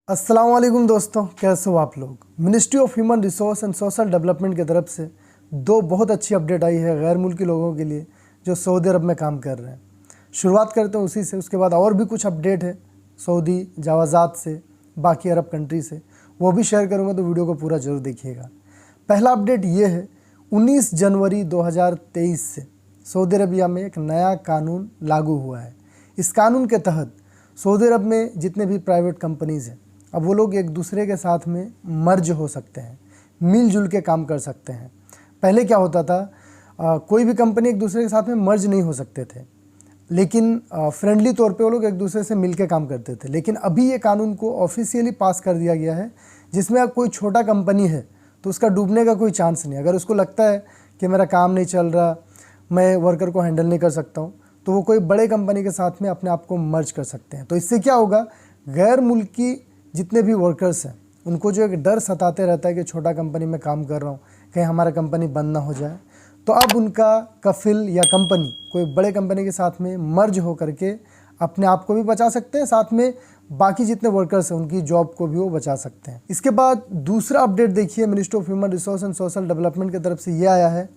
अस्सलाम वालेकुम दोस्तों, कैसे हो आप लोग। Ministry of human resource and social development की तरफ से दो बहुत अच्छी अपडेट आई है गैर मुल्की लोगों के लिए जो सऊदी अरब में काम कर रहे हैं। शुरुआत करते हैं उसी से, उसके बाद और भी कुछ अपडेट है सऊदी जवाज़ात से, बाकी अरब कंट्री से, वो भी शेयर करूँगा, तो वीडियो को पूरा ज़रूर देखिएगा। पहला अपडेट ये है, 19 जनवरी 2023 से सऊदी अरबिया में एक नया कानून लागू हुआ है। इस कानून के तहत सऊदी अरब में जितने भी प्राइवेट कंपनीज़ हैं, अब वो लोग एक दूसरे के साथ में मर्ज हो सकते हैं, मिलजुल के काम कर सकते हैं। पहले क्या होता था, कोई भी कंपनी एक दूसरे के साथ में मर्ज नहीं हो सकते थे, लेकिन फ्रेंडली तौर पे वो लोग एक दूसरे से मिल के काम करते थे। लेकिन अभी ये कानून को ऑफिशियली पास कर दिया गया है, जिसमें अब कोई छोटा कंपनी है तो उसका डूबने का कोई चांस नहीं। अगर उसको लगता है कि मेरा काम नहीं चल रहा, मैं वर्कर को हैंडल नहीं कर सकता हूँ, तो वो कोई बड़े कंपनी के साथ में अपने आप को मर्ज कर सकते हैं। तो इससे क्या होगा, गैर मुल्की जितने भी वर्कर्स हैं उनको जो एक डर सताते रहता है कि छोटा कंपनी में काम कर रहा हूँ, कहीं हमारा कंपनी बंद ना हो जाए, तो अब उनका कफिल या कंपनी कोई बड़े कंपनी के साथ में मर्ज हो करके अपने आप को भी बचा सकते हैं, साथ में बाकी जितने वर्कर्स हैं उनकी जॉब को भी वो बचा सकते हैं। इसके बाद दूसरा अपडेट देखिए, ministry of human resource and social development की तरफ से ये आया है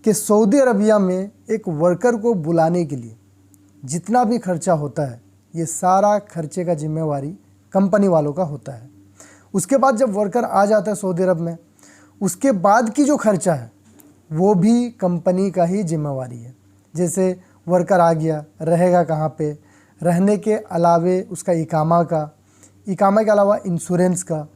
कि सऊदी अरबिया में एक वर्कर को बुलाने के लिए जितना भी खर्चा होता है, ये सारा खर्चे का जिम्मेवारी कंपनी वालों का होता है। उसके बाद जब वर्कर आ जाता है सऊदी अरब में, उसके बाद की जो खर्चा है वो भी कंपनी का ही जिम्मेवारी है। जैसे वर्कर आ गया, रहेगा कहाँ पे, रहने के अलावे उसका इकामा के अलावा इंश्योरेंस का,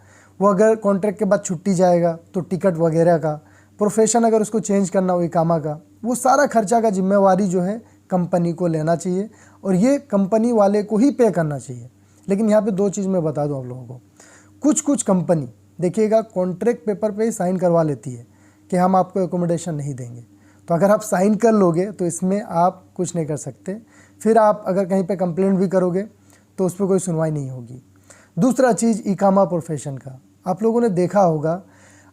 वो अगर कॉन्ट्रैक्ट के बाद छुट्टी जाएगा तो टिकट वगैरह का, प्रोफेशन अगर उसको चेंज करना हो इकामा का, वो सारा खर्चा का जिम्मेवारी जो है कंपनी को लेना चाहिए और ये कंपनी वाले को ही पे करना चाहिए। लेकिन यहाँ पे दो चीज़ मैं बता दूँ आप लोगों को। कुछ कंपनी देखिएगा कॉन्ट्रैक्ट पेपर पे ही साइन करवा लेती है कि हम आपको एकोमोडेशन नहीं देंगे, तो अगर आप साइन कर लोगे तो इसमें आप कुछ नहीं कर सकते। फिर आप अगर कहीं पे कंप्लेंट भी करोगे तो उस पर कोई सुनवाई नहीं होगी। दूसरा चीज़ इकामा प्रोफेशन का, आप लोगों ने देखा होगा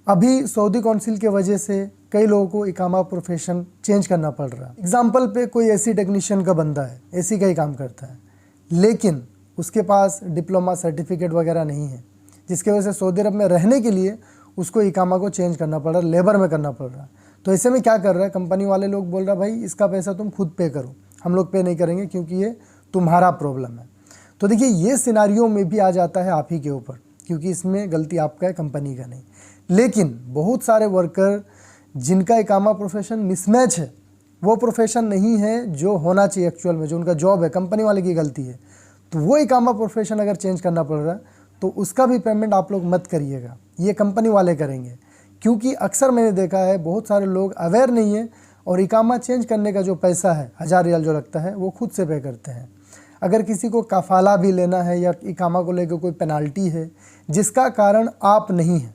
अभी सऊदी काउंसिल के वजह से कई लोगों को इकामा प्रोफेशन चेंज करना पड़ रहा है। एग्जाम्पल पे कोई एसी टेक्नीशियन का बंदा है, एसी का ही काम करता है, लेकिन उसके पास डिप्लोमा सर्टिफिकेट वगैरह नहीं है, जिसकी वजह से सऊदी अरब में रहने के लिए उसको इकामा को चेंज करना पड़ रहा है, लेबर में करना पड़ रहा है। तो ऐसे में क्या कर रहा है, कंपनी वाले लोग बोल रहा है भाई इसका पैसा तुम खुद पे करो, हम लोग पे नहीं करेंगे क्योंकि ये तुम्हारा प्रॉब्लम है। तो देखिए ये सिनारियो में भी आ जाता है आप ही के ऊपर, क्योंकि इसमें गलती आपका है, कंपनी का नहीं। लेकिन बहुत सारे वर्कर जिनका इकामा प्रोफेशन मिसमैच है, वो प्रोफेशन नहीं है जो होना चाहिए एक्चुअल में, जो उनका जॉब है, कंपनी वाले की गलती है, तो वो इकामा प्रोफेशन अगर चेंज करना पड़ रहा है तो उसका भी पेमेंट आप लोग मत करिएगा, ये कंपनी वाले करेंगे। क्योंकि अक्सर मैंने देखा है बहुत सारे लोग अवेयर नहीं है और इकामा चेंज करने का जो पैसा है 1000 रियाल जो लगता है वो खुद से पे करते हैं। अगर किसी को कफाला भी लेना है या इकामा को लेकर कोई पेनाल्टी है जिसका कारण आप नहीं हैं,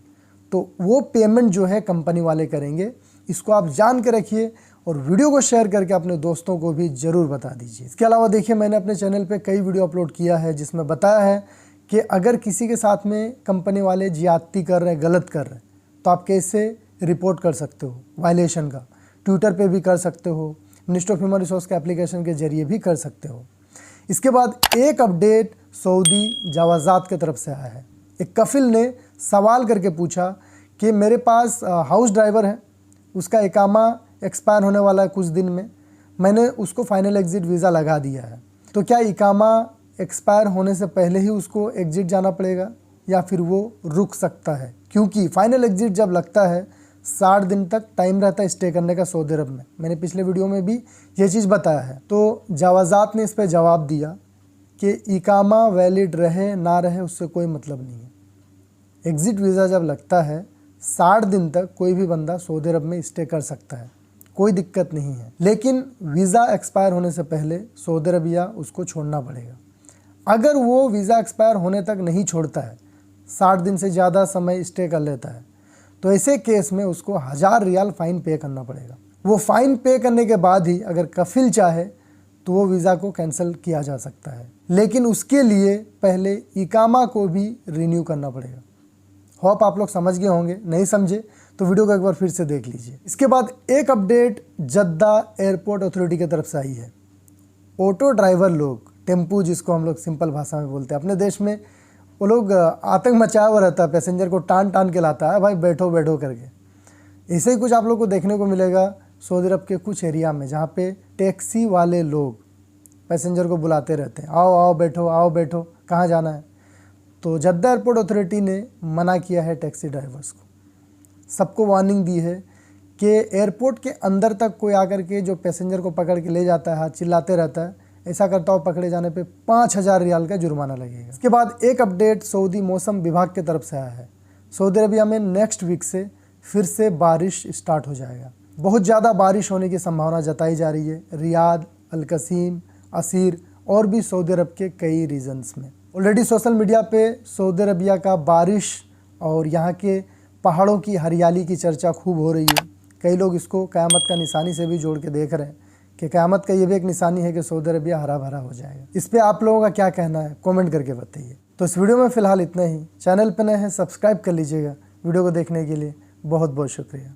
तो वो पेमेंट जो है कंपनी वाले करेंगे। इसको आप जान के रखिए और वीडियो को शेयर करके अपने दोस्तों को भी ज़रूर बता दीजिए। इसके अलावा देखिए मैंने अपने चैनल पे कई वीडियो अपलोड किया है जिसमें बताया है कि अगर किसी के साथ में कंपनी वाले ज्यादती कर रहे हैं, गलत कर रहे हैं, तो आप कैसे रिपोर्ट कर सकते हो वायलेशन का। ट्विटर पे भी कर सकते हो, मिनिस्ट्री ऑफ ह्यूमन रिसोर्स के एप्लीकेशन के जरिए भी कर सकते हो। इसके बाद एक अपडेट सऊदी जवाज़ात की तरफ से आया है। एक कफिल ने सवाल करके पूछा कि मेरे पास हाउस ड्राइवर है, उसका इकामा एक्सपायर होने वाला है कुछ दिन में, मैंने उसको फाइनल एग्ज़िट वीज़ा लगा दिया है, तो क्या इकामा एक्सपायर होने से पहले ही उसको एग्ज़िट जाना पड़ेगा या फिर वो रुक सकता है। क्योंकि फाइनल एग्ज़िट जब लगता है 60 दिन तक टाइम रहता है स्टे करने का सऊदी अरब में। मैंने पिछले वीडियो में भी ये चीज़ बताया है। तो जवाज़ात ने इस पर जवाब दिया कि इकामा वैलिड रहे ना रहे उससे कोई मतलब नहीं है। एग्ज़िट वीज़ा जब लगता है 60 दिन तक कोई भी बंदा सऊदी अरब में स्टे कर सकता है, कोई दिक्कत नहीं है। लेकिन वीज़ा एक्सपायर होने से पहले सऊदी अरबिया उसको छोड़ना पड़ेगा। अगर वो वीज़ा एक्सपायर होने तक नहीं छोड़ता है, 60 दिन से ज़्यादा समय स्टे कर लेता है, तो ऐसे केस में उसको 1000 रियाल फ़ाइन पे करना पड़ेगा। वो फ़ाइन पे करने के बाद ही अगर कफिल चाहे तो वो वीज़ा को कैंसिल किया जा सकता है, लेकिन उसके लिए पहले इकामा को भी रिन्यू करना पड़ेगा। होप आप लोग समझ गए होंगे, नहीं समझे तो वीडियो को एक बार फिर से देख लीजिए। इसके बाद एक अपडेट जद्दा एयरपोर्ट अथॉरिटी की तरफ से आई है। ऑटो ड्राइवर लोग, टेम्पू जिसको हम लोग सिंपल भाषा में बोलते हैं, अपने देश में वो लोग आतंक मचाया हुआ रहता है, पैसेंजर को टान टान के लाता है, भाई बैठो बैठो करके। ऐसे ही कुछ आप लोग को देखने को मिलेगा सऊदी अरब के कुछ एरिया में, जहाँ पे टैक्सी वाले लोग पैसेंजर को बुलाते रहते हैं, आओ आओ बैठो, आओ बैठो, कहाँ जाना है। तो जद्दा एयरपोर्ट अथॉरिटी ने मना किया है टैक्सी ड्राइवर्स को, सबको वार्निंग दी है कि एयरपोर्ट के अंदर तक कोई आकर के जो पैसेंजर को पकड़ के ले जाता है, चिल्लाते रहता है, ऐसा करता हो पकड़े जाने पे 5,000 रियाल का जुर्माना लगेगा। इसके बाद एक अपडेट सऊदी मौसम विभाग की तरफ से आया है। सऊदी अरबिया में नेक्स्ट वीक से फिर से बारिश स्टार्ट हो जाएगा। बहुत ज़्यादा बारिश होने की संभावना जताई जा रही है रियाद, अल-कसीम, असीर और भी सऊदी अरब के कई रीजन्स में। ऑलरेडी सोशल मीडिया पे सऊदी अरबिया का बारिश और यहाँ के पहाड़ों की हरियाली की चर्चा खूब हो रही है। कई लोग इसको क़यामत का निशानी से भी जोड़ के देख रहे हैं कि क़यामत का ये भी एक निशानी है कि सऊदी अरबिया हरा भरा हो जाएगा। इस पे आप लोगों का क्या कहना है, कमेंट करके बताइए। तो इस वीडियो में फ़िलहाल इतना ही। चैनल पर नए हैं सब्सक्राइब कर लीजिएगा। वीडियो को देखने के लिए बहुत बहुत शुक्रिया।